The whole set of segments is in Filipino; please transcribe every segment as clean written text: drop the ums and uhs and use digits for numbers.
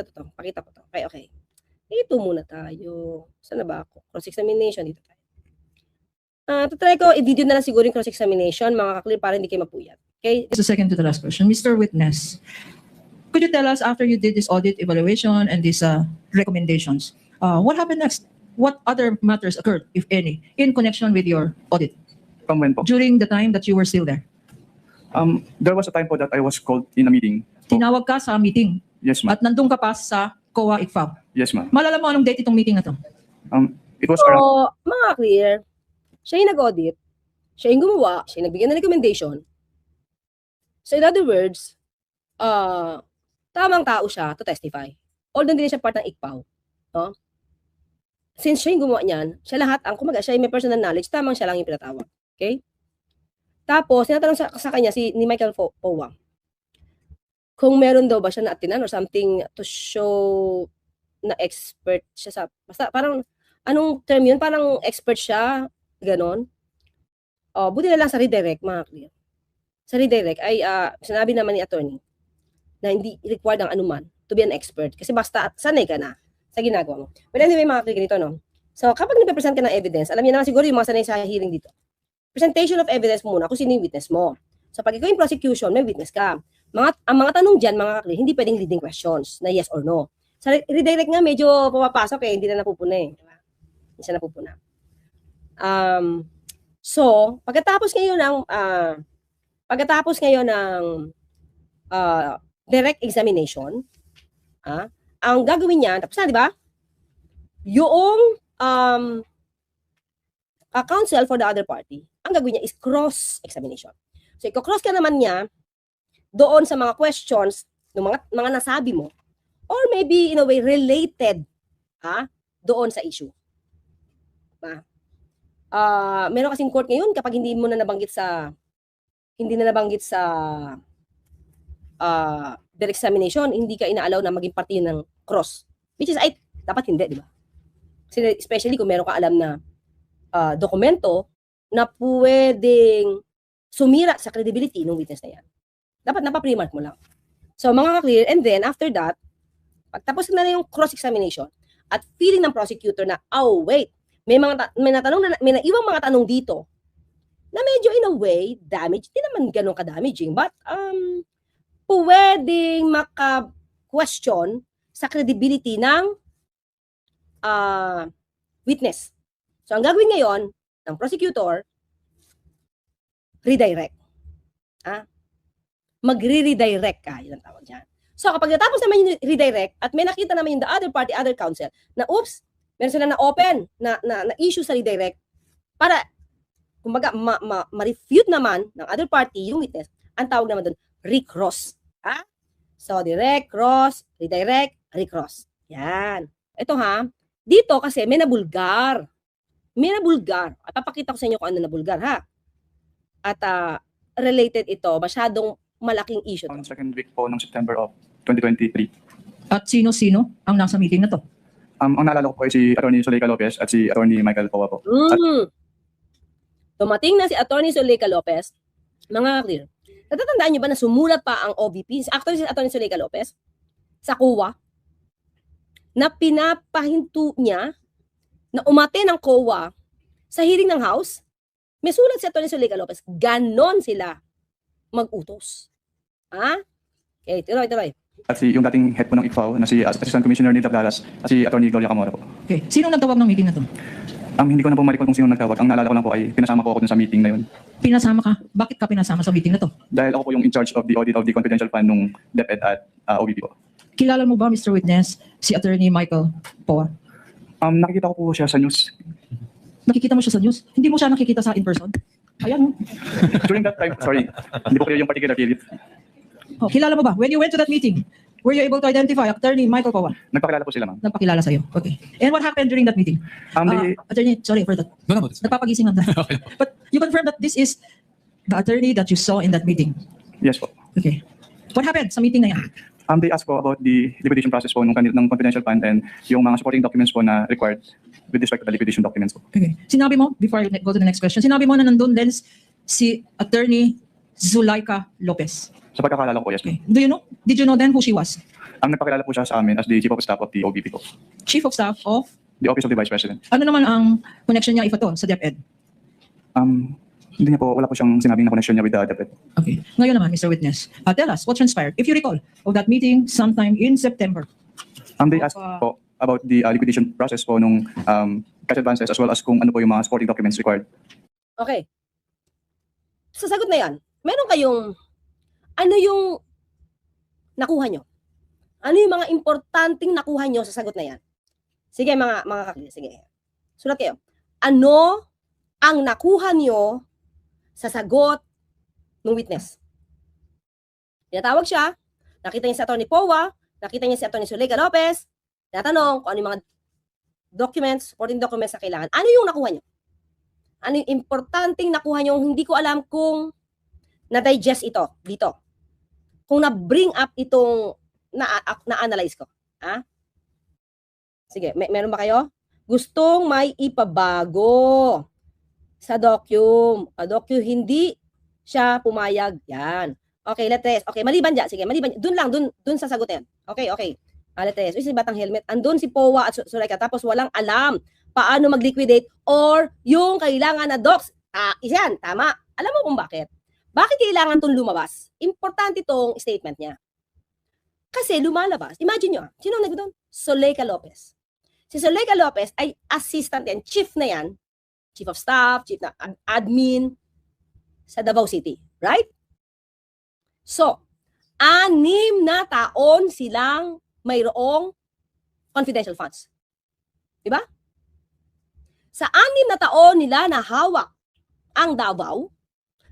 ito. Pakita ko to. Okay. Ito muna tayo. Saan na ba ako? Cross-examination, dito tayo. Tutry ko, i-video na lang siguro yung cross-examination, mga kaklir, para hindi kayo mapuyat. Okay? So second to the last question. Mr. Witness, could you tell us after you did this audit evaluation and these recommendations, what happened next? What other matters occurred, if any, in connection with your audit From when po? during the time that you were still there? There was a time po that I was called in a meeting. Tinawag ka sa meeting Yes, ma'am. at nandun ka pa sa COA ICFAO. Yes, ma'am. Malala mo anong date itong meeting na to? It was around, So, mga clear, siya yung nag-audit, siya yung gumawa, siya yung nagbigay ng recommendation. So, in other words, tamang tao siya to testify. Although hindi siya part ng ICFAO. No? Since siya yung gumawa niyan, siya lahat, kumaga, siya yung may personal knowledge, tamang siya lang yung pinatawag. Okay? Tapos, tinatanong sa kanya ni Michael Powang, kung meron daw ba siya na atinan or something to show na expert siya sa, basta parang, anong term yun? Parang expert siya, ganon. Buti na lang sa redirect, mga clear. Sa redirect ay, sinabi naman ni attorney, na hindi required ang anuman to be an expert. Kasi basta, sanay ka na sa ginagawa mo. But anyway, mga clear, ganito, no? So, kapag nagpe-present ka ng evidence, alam niyo naman siguro yung mga sanay sa hearing dito. Presentation of evidence muna kung sino yung witness mo. So, pag ikaw yung prosecution, may witness ka. Ang mga tanong dyan, mga kakli, hindi pwedeng leading questions na yes or no. Sa redirect nga, medyo pumapasok hindi na napupuna eh. Diba? Hindi siya napupuna. So, pagkatapos ngayon ng direct examination, ang gagawin niya, tapos na, di ba? Yung counsel for the other party, ang gagawin niya is cross-examination. So, i-cross ka naman niya doon sa mga questions ng mga nasabi mo or maybe in a way related doon sa issue. Meron kasing court ngayon kapag hindi na nabanggit sa direct examination, hindi ka ina-allow na maging parte ng cross. Which is, dapat hindi, di ba? Kasi especially kung meron ka alam na dokumento na pwedeng sumira sa credibility ng witness na yan. Dapat napa-pre-mark mo lang. So, mga ka-clear, and then, after that, pagtapos na yung cross-examination, at feeling ng prosecutor na, wait, may naiwang mga tanong dito, na medyo in a way, damage, di naman ganun ka-damaging, but, pwedeng maka-question sa credibility ng witness. So, ang gagawin ngayon ng prosecutor, redirect. Magre-redirect ka, yun ang tawag dyan. So, kapag natapos naman yung redirect at may nakita naman yung the other party, other counsel, na oops, meron sila na-open, na issue sa redirect, para, kumbaga, ma-refute naman ng other party, yung witness, ang tawag naman doon, recross. So, direct, cross, redirect, recross. Yan. Ito dito kasi may nabulgar. May nabulgar. At papakita ko sa inyo kung ano nabulgar, At related ito, masyadong malaking issue. on second week po ng September of 2023. At sino-sino ang nasa meeting na to? Ang naalala ko po ay si Attorney Zuleika Lopez at si Attorney Michael Powa po. Dumating na si Attorney Zuleika Lopez, mga clear. Natatandaan niyo ba na sumulat pa ang OVP, actually si Attorney Zuleika Lopez, sa COA, na pinapahinto niya na umate ng COA sa hearing ng House? May sulat si Attorney Zuleika Lopez, ganon sila mag-utos. Okay, tuloy. At yung dating head po ng ICFAO na si Assistant Commissioner Nita Blalas at si Attorney Gloria Camora po. Okay. Sino nagtawag ng meeting na to? Hindi ko na po ma-recall kung sino nagtawag. Ang naalala ko lang po ay pinasama po ako dun sa meeting na yun. Pinasama ka? Bakit ka pinasama sa meeting na to? Dahil ako po yung in charge of the audit of the confidential fund nung DepEd at OVP po. Kilala mo ba, Mr. Witness, si Attorney Michael Powa? Nakikita ko po siya sa news. Nakikita mo siya sa news? Hindi mo siya nakikita sa in-person? Ayan. During that time, sorry, hindi po kayo yung particular period. Kilala mo ba? When you went to that meeting, were you able to identify Attorney Michael Powa? Nagpakilala po sila, ma'am. Nagpakilala sa'yo. Okay. And what happened during that meeting? Attorney, sorry for that. No. Nagpapagising lang tayo. But you confirm that this is the attorney that you saw in that meeting? Yes po. Okay. What happened sa meeting na yan? They asked po about the liquidation process po ng confidential fund and yung mga supporting documents po na required with respect to the liquidation documents po. Okay. Sinabi mo, before I go to the next question, sinabi mo na nandun din si Attorney Zuleika Lopez. Sa pagkakaalala ko, yes. Okay. Do you know? Did you know then who she was? Ang nagpakilala po siya sa amin as the Chief of Staff of the OVP po. Chief of Staff of, The Office of the Vice President. ano naman ang connection niya if ito sa DepEd? Hindi niya po, wala po siyang sinabing na connection niya with the DepEd. Okay. Ngayon naman, Mr. Witness, tell us what transpired, if you recall, of that meeting sometime in September. They asked po about the liquidation process po nung cash advances as well as kung ano po yung mga supporting documents required. Okay. Sa sagot na yan, meron kayong, ano yung nakuha nyo? Ano yung mga importanteng nakuha nyo sa sagot na yan? Sige mga kakli, sige. Sulat kayo. Ano ang nakuha nyo sa sagot ng witness? Tinatawag siya, nakita niya si Atty. Powa, nakita niya si Atty. Zuleika Lopez, tinatanong kung ano yung mga documents, supporting documents na kailangan. Ano yung nakuha nyo? Ano yung importanteng nakuha nyo? Hindi ko alam kung na-digest ito dito. Kung na-bring up itong na-analyze ko. Ha? Sige, meron ba kayo? Gustong may ipabago sa document. Hindi siya pumayag. Yan. Okay, let's. Okay, maliban dyan. Sige, maliban. Dun sa sagot yan. Okay. Let's. Uy, si Batang Helmet. Andun si Powa at Zuleika. Tapos walang alam paano mag-liquidate or yung kailangan na docs. Isa yan, tama. Alam mo kung bakit? Bakit kailangan itong lumabas? Importante itong statement niya. Kasi lumalabas. Imagine nyo, sino nag doon? Zuleika Lopez. Si Zuleika Lopez ay assistant yan, chief na yan, chief of staff, chief na admin sa Davao City. Right? So, 6 na taon silang mayroong confidential funds. Diba? Sa 6 na taon nila na hawak ang Davao,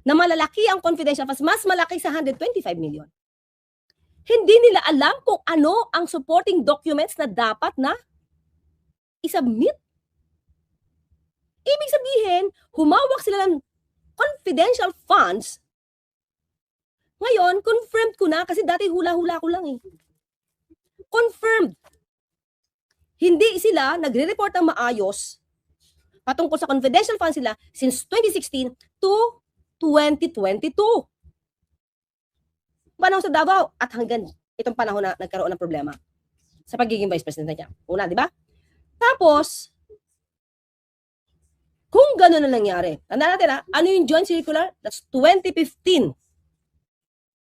na malalaki ang confidential funds, mas malaki sa 125 million. Hindi nila alam kung ano ang supporting documents na dapat na isubmit. Ibig sabihin, humawak sila ng confidential funds. Ngayon, confirmed ko na kasi dati hula-hula ko lang eh. Confirmed. Hindi sila nagre-report ng maayos patungkol sa confidential funds sila since 2016 to 2022. Panahon sa Davao at hanggang itong panahon na nagkaroon ng problema sa pagiging vice president niya. Una, di ba? Tapos, kung gano'n na nangyari, tandaan natin ano yung joint circular? That's 2015.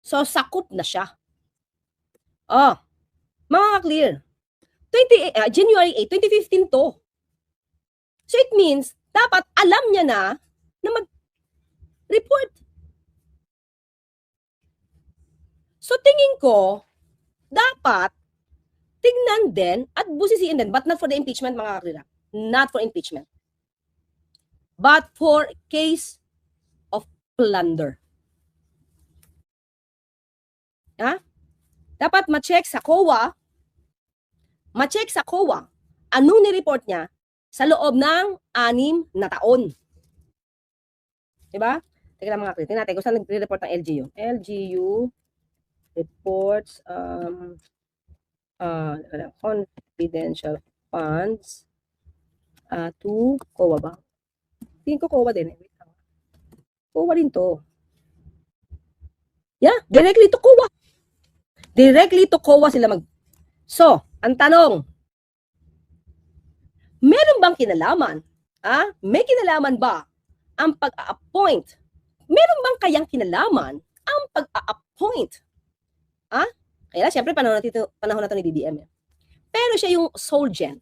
So, sakop na siya. Mga clear. January 8, 2015 to. So, it means, dapat alam niya na mag-report. So, tingin ko, dapat tignan din at busisiin din, but not for the impeachment, mga kaklira. Not for impeachment. But for case of plunder. Dapat ma-check sa COA, anong ni-report niya sa loob ng 6 na taon. Diba? Teka lang mga kaklira, tingnan natin kung saan nag-report ng LGU. LGU reports confidential funds to COA ba? Tingin ko COA din. COA rin to. Yeah, directly to COA. Directly to COA sila mag... So, ang tanong, meron bang kinalaman? May kinalaman ba ang pag-a-appoint? Meron bang kayang kinalaman ang pag-a-appoint? Kaya siyempre panahon na ito ni BBM. Pero siya yung sole gen.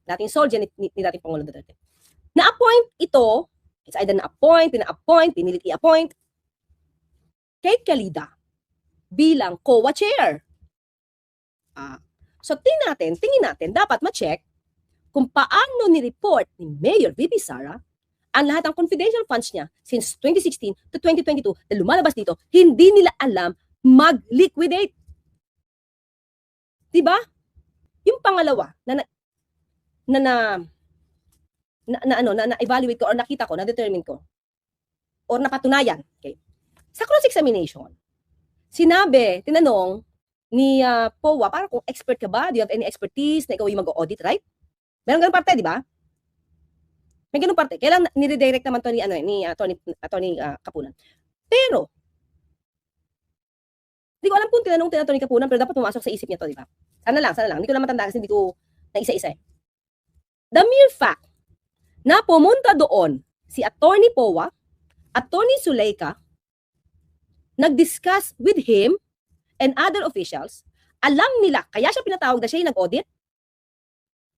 Dating sole gen ni dating Pangulong Duterte. Na-appoint ito, it's either na-appoint, pina-appoint, pinilit i-appoint, kay Calida bilang COA chair. So tingin natin, dapat ma-check kung paano ni-report ni Mayor VP Sara ang lahat ng confidential funds niya since 2016 to 2022 na lumalabas dito, hindi nila alam mag-liquidate. Diba? Yung pangalawa na evaluate ko or nakita ko, na determine ko or napatunayan, okay. Sa cross-examination, sinabi, tinanong ni Powa, para kung expert ka ba? Do you have any expertise na ikaw yung mag-audit, right? Meron ganun parte, di ba? May ganun parte. Kailang nire-direct naman to ni Atty. Kapunan. Pero Hindi ko alam kung tinanong ni Kapunan, pero dapat pumasok sa isip niya to, di ba? Sana lang. Hindi ko lang matandaan kasi hindi ko naisa-isa. The mere fact na pumunta doon si Attorney Powa, Attorney Zuleika, nag-discuss with him and other officials, alam nila, kaya siya pinatawag na siya yung nag-audit,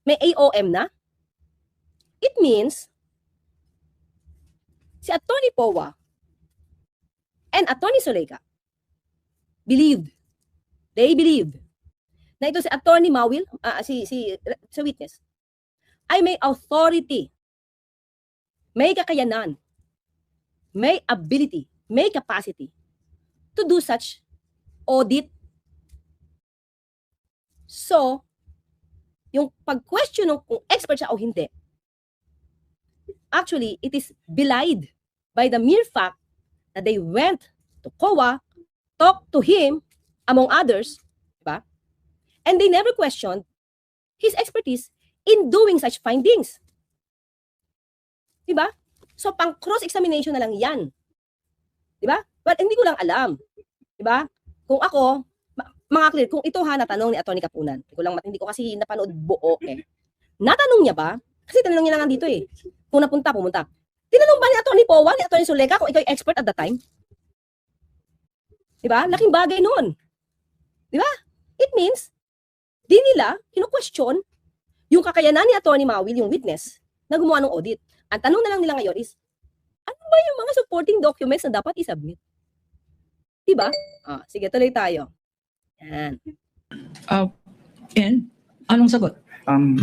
may AOM na, it means, si Attorney Powa and Attorney Zuleika they believed na ito si Attorney Mawil, si witness, ay may authority, may kakayanan, may ability, may capacity to do such audit. So, yung pag-question kung expert siya o hindi, actually, it is belied by the mere fact that they went to COA, talked to him, among others, diba? And they never questioned his expertise in doing such findings. Diba? So, pang cross-examination na lang yan. Diba? But hindi ko lang alam. Diba? Kung ako, mga clear, kung ito natanong ni Atty. Kapunan, hindi ko kasi napanood buo eh. Natanong niya ba? Kasi tanong niya lang dito eh. Kung pumunta. Tinanong ba ni Atty. Powa, ni Atty. Zuleika kung ikaw yung expert at the time? Diba? Laking bagay nun. Diba? It means, di nila kinu-question yung kakayanan ni Atty. Mawil, yung witness, na gumawa ng audit. Ang tanong na lang nila ngayon is, ano ba yung mga supporting documents na dapat i-submit? Diba? Sige, tuloy tayo. Yan. And anong sagot?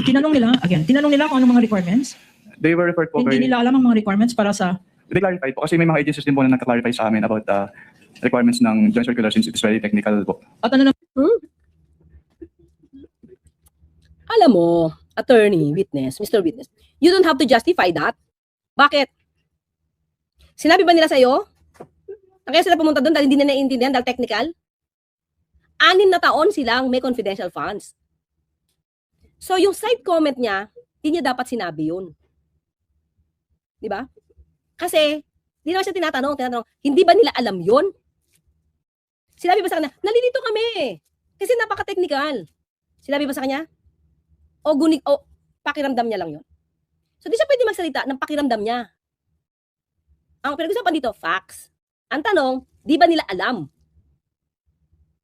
Tinanong nila kung anong mga requirements. They were referred po Hindi nila alam ang mga requirements para sa... They clarified po kasi may mga agencies din po na nagka-clarify sa amin about requirements ng joint circular since it is very technical po. At ano na... Alam mo, attorney, witness, Mr. Witness, you don't have to justify that. Bakit? Sinabi ba nila sa'yo? Kaya sila pumunta doon dahil hindi na naiintindihan dahil technical? 6 na taon silang may confidential funds. So, yung side comment niya, hindi niya dapat sinabi yun. Di ba? Kasi, hindi naman siya tinatanong, hindi ba nila alam yun? Sinabi ba sa kanya, nalilito kami. Kasi napaka-technical. Sinabi ba sa kanya? O pakiramdam niya lang yun. So, di siya pwede magsalita ng pakiramdam niya. Ang pinag-usapan dito, facts. Ang tanong, di ba nila alam?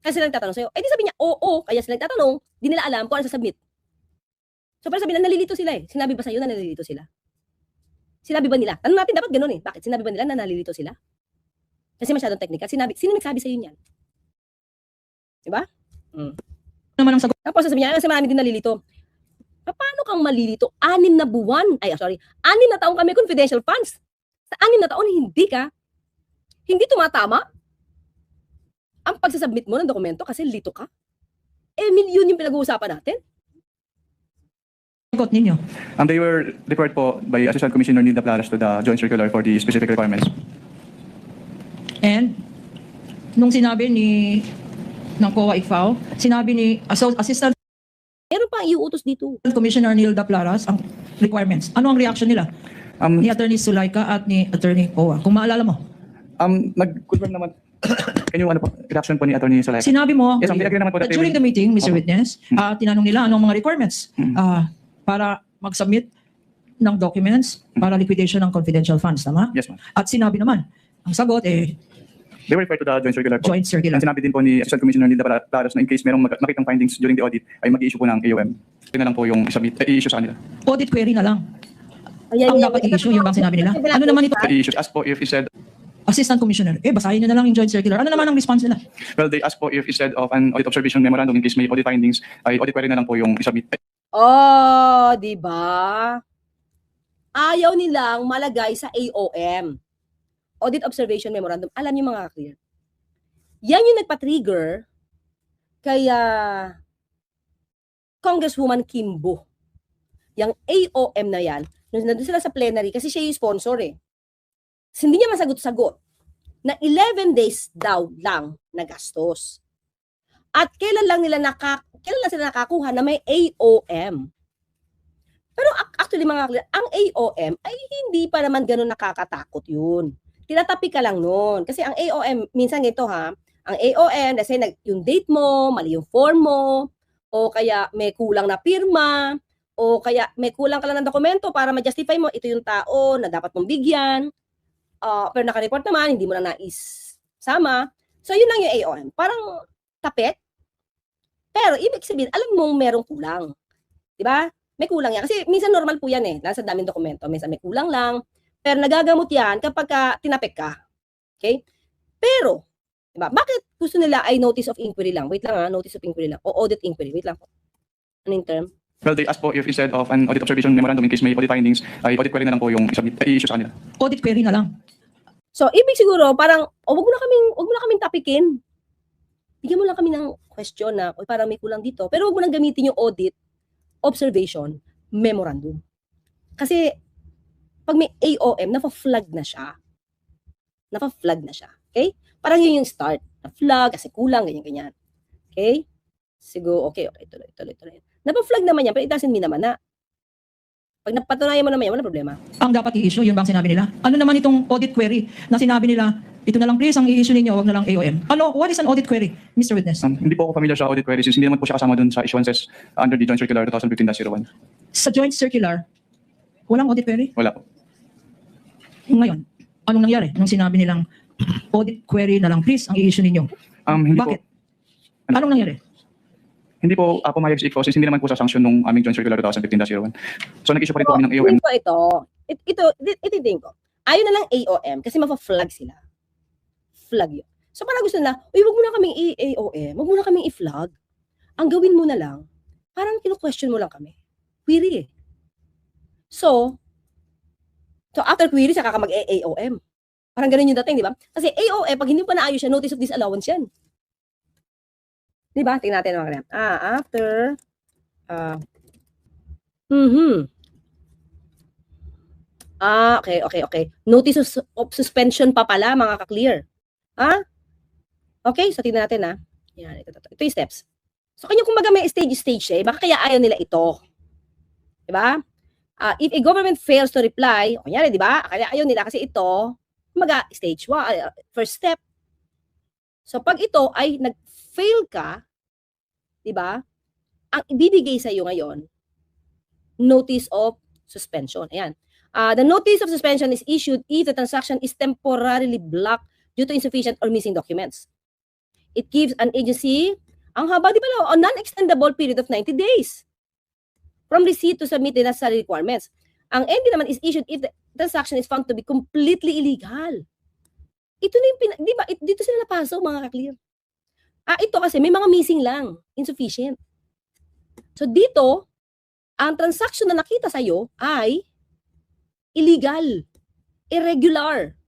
Kasi sila nagtatanong sa'yo. Di sabi niya, oo, kaya sila nagtatanong, di nila alam kung ano sasubmit. So, para sabihin na nalilito sila eh. Sinabi ba sa'yo na nalilito sila? Sinabi ba nila? Tanong natin dapat ganun eh. Bakit? Sinabi ba nila na nalilito sila? Kasi masyadong technical. Sino nagsabi sa'yo niyan? Diba? Naman ang sagot. Tapos sasabihin niya, kasi marami din nalilito. Paano kang malilito? 6 na buwan. 6 na taong kami confidential funds. Sa 6 na taon, hindi tumatama ang pagsasubmit mo ng dokumento kasi lito ka. Milyon yung pinag-uusapan natin. Sagot ninyo. They were referred po by Assistant Commissioner Nilda Plaras to the joint circular for the specific requirements. And nung sinabi ng COA ICFAO, sinabi ni Assistant Meron pang iuutos dito. Commissioner Nilda Plaras ang requirements. Ano ang reaction nila? Ni Attorney Zuleika at ni Attorney COA. Kung maalala mo. Nag-confirm naman. Can you reaction po ni Attorney Zuleika? Sinabi mo, Yes, they agree naman po that during the meeting, Mr. Witness, tinanong nila anong mga requirements para mag-submit ng documents para liquidation ng confidential funds, tama? Yes, ma'am. At sinabi naman, ang sagot They were referred to the joint circular po. joint circular. And sinabi din po ni Assistant Commissioner Nilda Plaras na in case merong nakitang findings during the audit ay mag-i-issue po ng AOM. Yun na lang po yung i-issue sa kanila. Audit query na lang. Ayan, Ang dapat i-issue, yung bang sinabi nila. Ano naman ito? The issue asked po if he said, Assistant Commissioner, basahin nyo na lang yung joint circular. Ano naman ang response nila? well, they asked po if instead of an audit observation memorandum in case may audit findings, ay audit query na lang po yung i-submit. Di ba? Ayaw nilang malagay sa AOM. Audit Observation Memorandum. Alam niyo mga clear. Yan yung nagpa-trigger kay Congresswoman Kimbo. Yung AOM na yan, nandun sila sa plenary kasi siya yung sponsor eh. Hindi niya masagot-sagot na 11 days daw lang nagastos. At kailan lang sila nakakuha na may AOM. Pero actually ang AOM ay hindi pa naman ganun nakakatakot yun. Tinatapi ka lang nun. Kasi ang AOM, minsan ito Ang AOM, kasi yung date mo, mali yung form mo, o kaya may kulang na pirma, o kaya may kulang ka lang ng dokumento para ma-justify mo, ito yung tao na dapat mong bigyan, pero naka-report naman, hindi mo na nais-sama. So, yun lang yung AOM. Parang tapet, pero ibig sabihin, alam mong merong kulang. Di ba? May kulang yan. Kasi minsan normal po yan eh. Nasa daming dokumento. Minsan may kulang lang. Pero nagagamot yan kapag tinapik ka. Okay? Pero, di ba? Bakit gusto nila ay notice of inquiry lang? Wait lang notice of inquiry lang. O audit inquiry. Wait lang po. Ano yung term? Well, they asked po if instead of an audit observation memorandum in case may audit findings, ay audit query na lang po yung i-issue sa kanila. Audit query na lang. So, ibig siguro, parang, wag mo na kaming tapikin. Bigyan mo lang kami ng question na, parang may kulang dito. Pero wag mo nang gamitin yung audit, observation, memorandum. Kasi, pag may AOM, nafa-flag na siya. Nafa-flag na siya. Okay? Parang yun yung start. Na-flag, kasi kulang, ganyan-ganyan. Okay? Siguro, okay, tuloy. Napa-flag naman yan, pero it doesn't mean naman na. Pag napatunayan mo naman yan, wala problema. Ang dapat i-issue, yun bang sinabi nila? Ano naman itong audit query na sinabi nila, ito na lang please, ang i-issue ninyo, wag na lang AOM. What is an audit query, Mr. Witness? Hindi po ako familiar sa audit query since hindi naman po siya kasama dun sa issuances under the Joint Circular 2015-01. Sa joint circular, walang audit query? Wala po. Ngayon, anong nangyari nung sinabi nilang audit query na lang please, ang i-issue ninyo? Hindi Bakit? po. Anong nangyari? Hindi po pumayag si ICFO since hindi naman po sa sanction nung aming Joint Circular 2015-01. So nag-issue pa rin po kami ng AOM. Ito din ko. Ayaw na lang AOM kasi mafa-flag sila. Flag yun. So parang gusto nila, wag mo na kaming AOM, wag mo na kaming i-flag. Ang gawin mo na lang, parang kino-question mo lang kami. Query eh. So after query, saka ka mag-AOM. Parang ganun yung dating, di ba? Kasi AOM, pag hindi pa naayos siya, notice of disallowance yan. Di ba? Tingnan natin mga kanyan. After, okay. Notice of suspension pa pala, mga ka-clear. Okay, so tingnan natin Yan, ito yung steps. So, kanya kumbaga may stage baka kaya ayaw nila ito. Di ba? If a government fails to reply, kunyari, di ba? Kaya ayaw nila kasi ito, kumbaga, stage 1, first step. So, pag ito ay nag-fail ka, di ba? Ang ibibigay sa iyo ngayon, notice of suspension. Ayan. The notice of suspension is issued if the transaction is temporarily blocked due to insufficient or missing documents. It gives an agency, ang haba, di ba, a non-extendable period of 90 days from receipt to submit the necessary requirements. Ang ND naman is issued if the transaction is found to be completely illegal. Ito na yung, di ba, dito sila napasok, mga ka-clear. Ito kasi may mga missing lang, insufficient. So dito, ang transaction na nakita sa'yo ay illegal, irregular,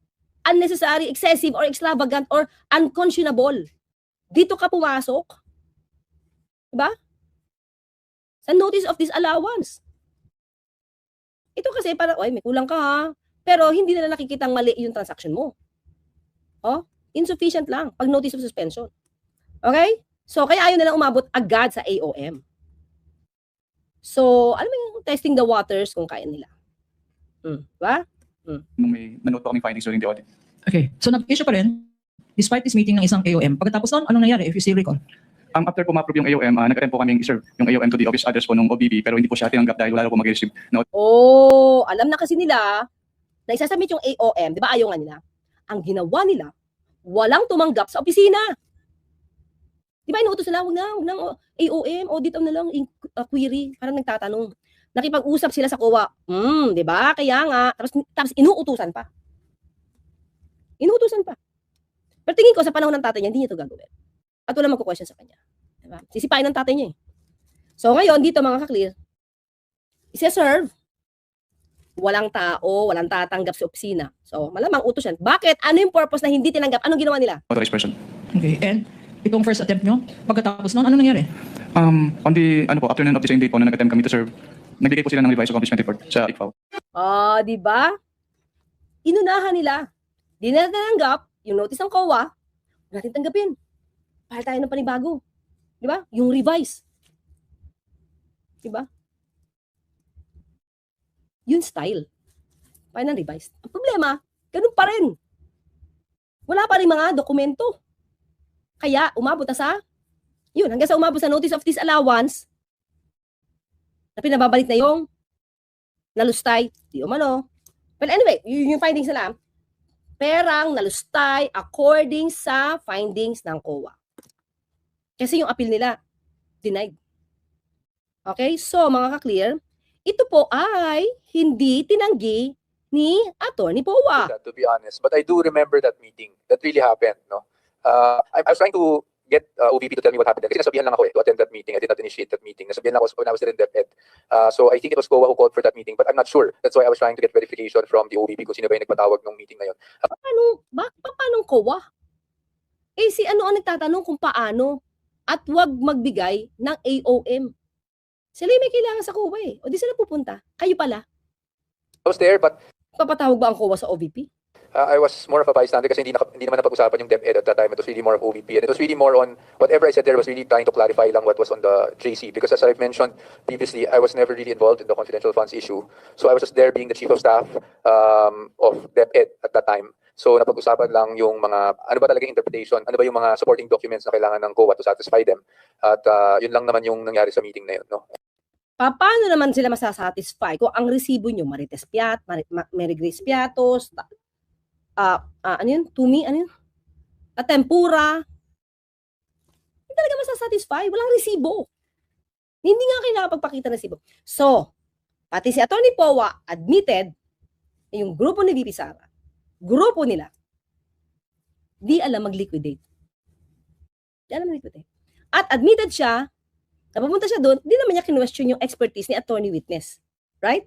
unnecessary, excessive, or extravagant, or unconscionable. Dito ka pumasok. Diba? Sa notice of disallowance. Ito kasi parang, may kulang ka ha. Pero hindi nila nakikitang mali yung transaction mo. Insufficient lang pag notice of suspension. Okay? So, kaya ayaw nilang umabot agad sa AOM. So, alam mo yung testing the waters kung kaya nila. Diba? Nung may nanote po kaming findings during the audit. Okay. So, nag-issue pa rin, despite this meeting ng isang AOM. Pagkatapos nun, anong nangyari if you still recall? After po ma-approve yung AOM, nag-attempt po kami i-serve yung AOM to the office address po ng OBB pero hindi po siya tinanggap dahil wala po mag-receive. Alam na kasi nila na isasubmit yung AOM, di ba ayaw nga nila? Ang ginawa nila, walang tumanggap sa opisina. Di ba inuutos nila, wag na, AOM, audit na lang, query, parang nagtatanong. Nakipag-usap sila sa COA. Di ba? Kaya nga, tapos inuutusan pa. Pero tingin ko sa panahon ng tatay niya, hindi niya ito gagawin. At wala magko-question sa kanya. Diba? Sisipain ng tatay niya eh. So ngayon, dito mga ka-clear, isa-serve, walang tao, walang tatanggap sa opisina. So malamang utos yan. Bakit? Ano yung purpose na hindi tinanggap? Anong ginawa nila? Authorized person. Okay. And itong first attempt nyo, pagkatapos nun, ano nangyari? On the afternoon of the same day po na nag-attempt kami to serve, nagbigay po sila ng revised accomplishment report sa ICFO. Di ba? Inunahan nila. Di na tinanggap yung notice ng COA, natin tanggapin. Para tayo ng panibago. Di ba? Yung revise. Di ba? Yung style. Para ng revise. Ang problema, ganun pa rin. Wala pa rin mga dokumento. Kaya umabot na sa, yun, hanggang sa umabot sa notice of disallowance, na pinababalik na yung nalustay, di umano. Well, anyway, yun yung findings nila. Perang nalustay according sa findings ng COA. Kasi yung appeal nila, denied. Okay? So, mga ka-clear, ito po ay hindi tinanggi ni Attorney Poa. That, to be honest. But I do remember that meeting. That really happened, no? I was trying to get OVP to tell me what happened. Kasi nasabihan lang ako to attend that meeting. I did not initiate that meeting. Nasabihan lang ako when I was still in DepEd. So I think it was COA who called for that meeting, but I'm not sure. That's why I was trying to get verification from the OVP kung sino ba yung nagpatawag ng meeting na yun. Paano COA? Eh, si ano ang nagtatanong kung paano at wag magbigay ng AOM. Sila yung may kailangan sa COA eh. O di sila pupunta. Kayo pala. I was there, but Papatawag ba ang COA sa OVP? I was more of a bystander kasi hindi naman napag-usapan yung DepEd at that time. It was really more of OVP. And it was really more on, whatever I said there was really trying to clarify lang what was on the JC. Because as I've mentioned previously, I was never really involved in the confidential funds issue. So I was just there being the chief of staff of DepEd at that time. So napag-usapan lang yung mga, ano ba talaga interpretation, ano ba yung mga supporting documents na kailangan ng COA to satisfy them. At yun lang naman yung nangyari sa meeting na yun. No? Paano naman sila masasatisfy kung ang resibo nyo, Marites Piat, Mary Grace Piatos, ano yun? Tumi, ano yun? At tempura. Hindi talaga masasatisfy. Walang resibo. Hindi nga kailangan pagpakita ng resibo. So, pati si Attorney Poa admitted yung grupo ni VP Sara, grupo nila, di alam mag-liquidate. Di alam mag-liquidate. At admitted siya, napapunta siya doon, di naman niya kinwestiyon yung expertise ni attorney witness. Right?